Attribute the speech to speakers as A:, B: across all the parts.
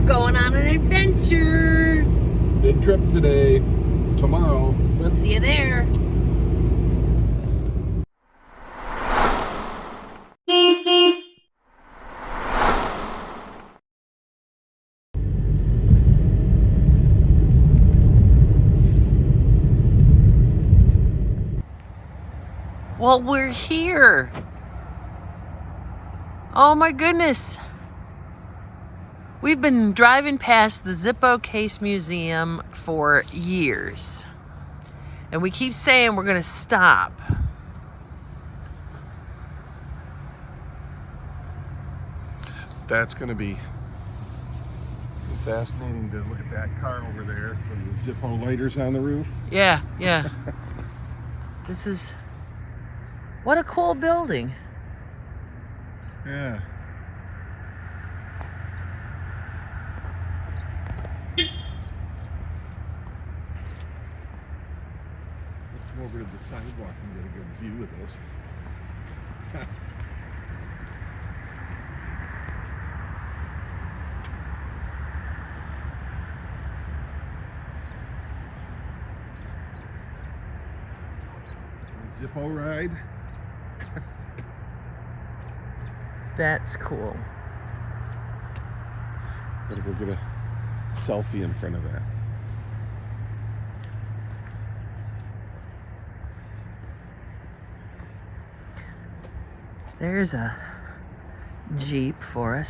A: going on an adventure.
B: Big trip today. Tomorrow.
A: We'll see you there. Well, we're here. Oh my goodness. We've been driving past the Zippo Case Museum for years. And we keep saying we're going to stop.
B: That's going to be fascinating to look at that car over there with the Zippo lighters on the roof.
A: Yeah. This is... What a cool building.
B: Yeah. Let's come over to the sidewalk and get a good view of this. Zippo ride.
A: That's cool.
B: Gotta go get a selfie in front of that.
A: There's a Jeep for us.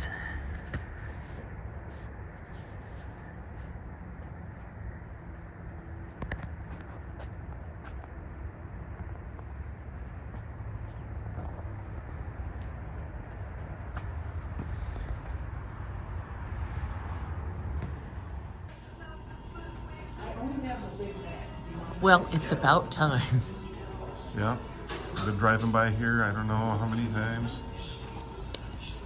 A: Well, it's about time.
B: Yeah. I've been driving by here, I don't know how many times.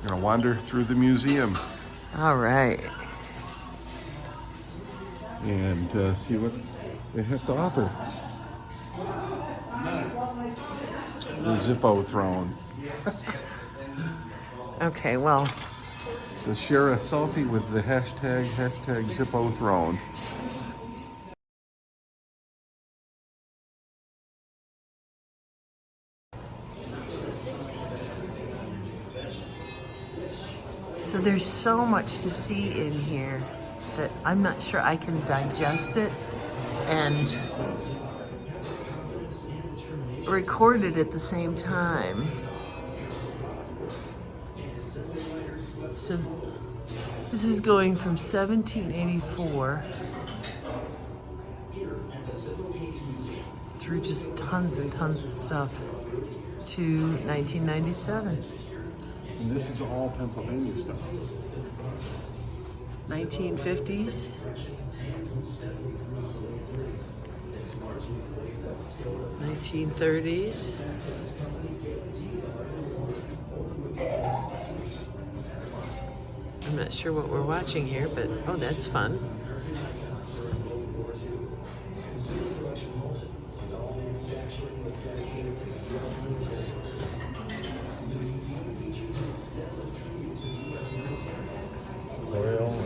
B: I'm gonna wander through the museum
A: All right.
B: and see what they have to offer. The Zippo throne.
A: Okay, well,
B: It says share a selfie with the hashtag Zippo throne.
A: so there's so much to see in here that I'm not sure I can digest it and record it at the same time. So this is going from 1784 through just tons and tons of stuff to 1997.
B: And this is all Pennsylvania stuff.
A: 1950s. (1930s). I'm not sure what we're watching here, but oh, that's fun.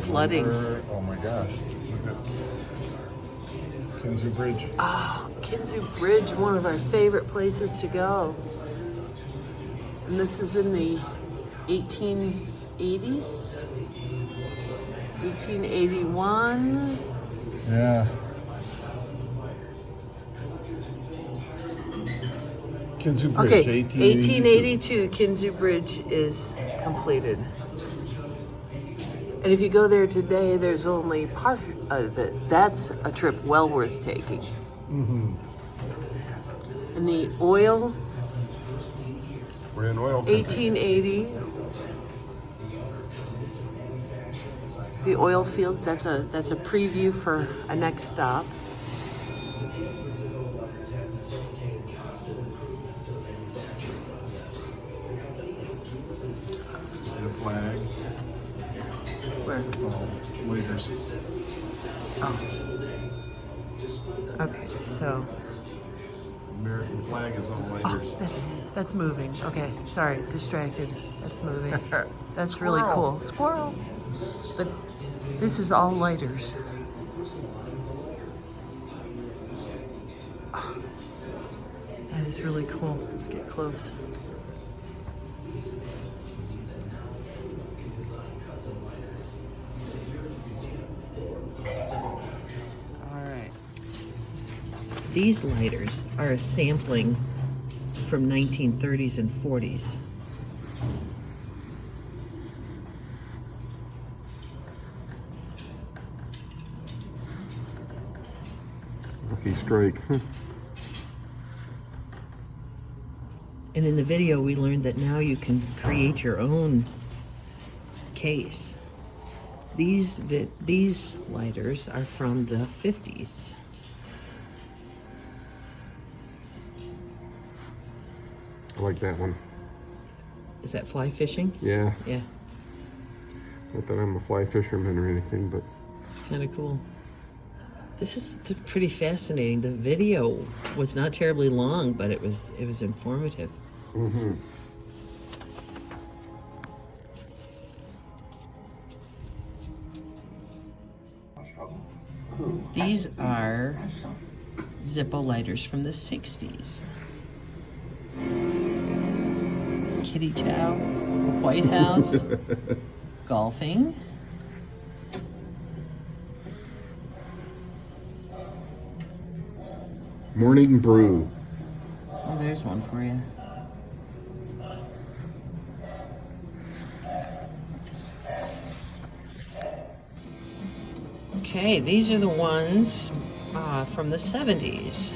A: Flooding.
B: Oh my gosh. Look at Kinzu Bridge.
A: Oh, Kinzu Bridge, one of our favorite places to go. And this is in the 1880s? 1881?
B: Yeah. Kinzu Bridge,
A: Okay,
B: 1882.
A: 1882, Kinzu Bridge is completed. And if you go there today, there's only part of it. That's a trip well worth taking.
B: Mm-hmm.
A: And the oil,
B: We're in oil country.
A: 1880. The oil fields, that's a preview for a next stop.
B: See the flag.
A: Where?
B: It's all leaders.
A: Oh. Okay, so.
B: American flag is all
A: Oh,
B: leaders.
A: that's moving. Okay, sorry, distracted. That's moving. That's really cool. Squirrel. But This is all lighters. Oh, that is really cool. Let's get close. All right. These lighters are a sampling from 1930s and 40s.
B: Lucky strike.
A: And in the video, we learned that now you can create your own case. These lighters are from the 50s.
B: I like that one.
A: Is that fly fishing?
B: Yeah.
A: Yeah.
B: Not that I'm a fly fisherman or anything, but
A: It's kind of cool. This is pretty fascinating. The video was not terribly long, but it was informative.
B: mm-hmm.
A: These are Zippo lighters from the 60s. Kitty Chow, White House, golfing.
B: Morning brew.
A: Oh, there's one for you. Okay, these are the ones from the 70s.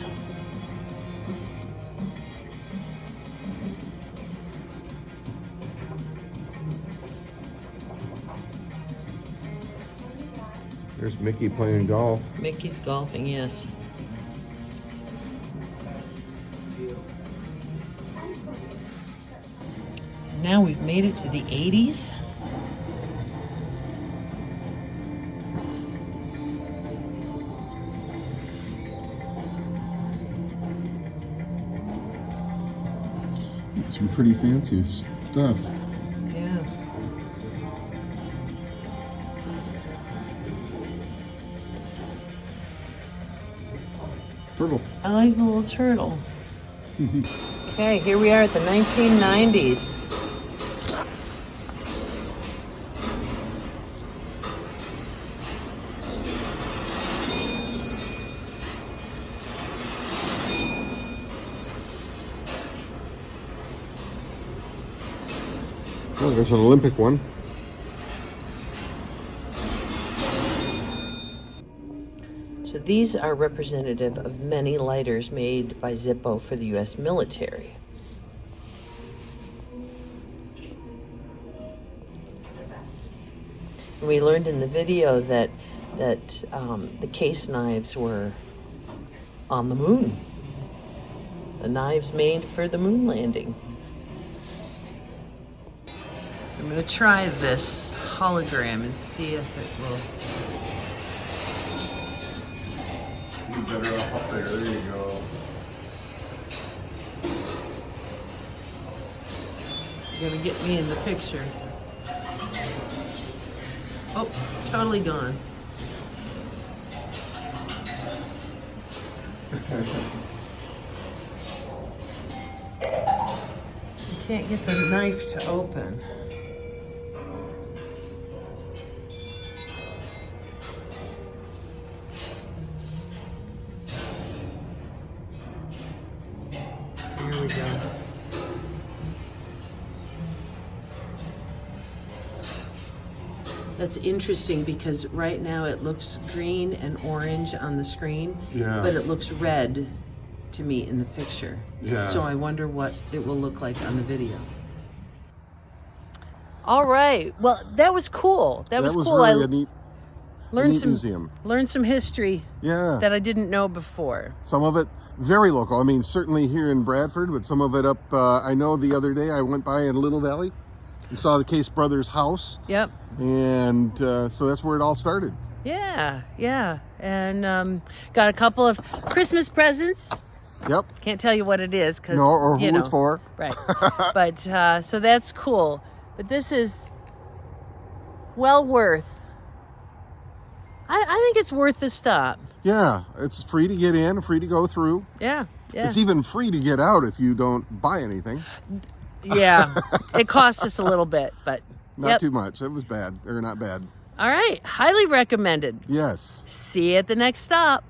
B: There's Mickey playing golf.
A: Mickey's golfing, yes. Now we've made it to the 80s.
B: Some pretty fancy stuff.
A: Yeah.
B: Turtle.
A: I like the little turtle. Okay, here we are at the 1990s.
B: Oh, there's an Olympic one.
A: So these are representative of many lighters made by Zippo for the U.S. military. And we learned in the video that the case knives were on the moon. The knives made for the moon landing. I'm going to try this hologram and see if it will.
B: You're better off up there. There you go.
A: You're going to get me in the picture. Oh, totally gone. You can't get the knife to open. There we go. That's interesting because right now it looks green and orange on the screen,
B: Yeah.
A: but it looks red to me in the picture.
B: Yeah.
A: So I wonder what it will look like on the video. All right. Well, that was cool. That was cool.
B: Really a neat
A: learned some
B: museum.
A: Learned some history
B: Yeah.
A: that I didn't know before.
B: Some of it very local. I mean, certainly here in Bradford, but some of it up. I know the other day I went by in Little Valley and saw the Case brothers' house.
A: Yep.
B: And so that's where it all started.
A: Yeah, yeah. And got a couple of Christmas presents.
B: Yep.
A: Can't tell you what it is because
B: No, or who it's for.
A: Right. But so that's cool. But this is well worth I think it's worth the stop.
B: Yeah, it's free to get in, free to go through.
A: Yeah.
B: It's even free to get out if you don't buy anything.
A: Yeah. It cost us a little bit, but
B: Not too much. It was bad, or not bad.
A: All right. Highly recommended.
B: Yes.
A: See you at the next stop.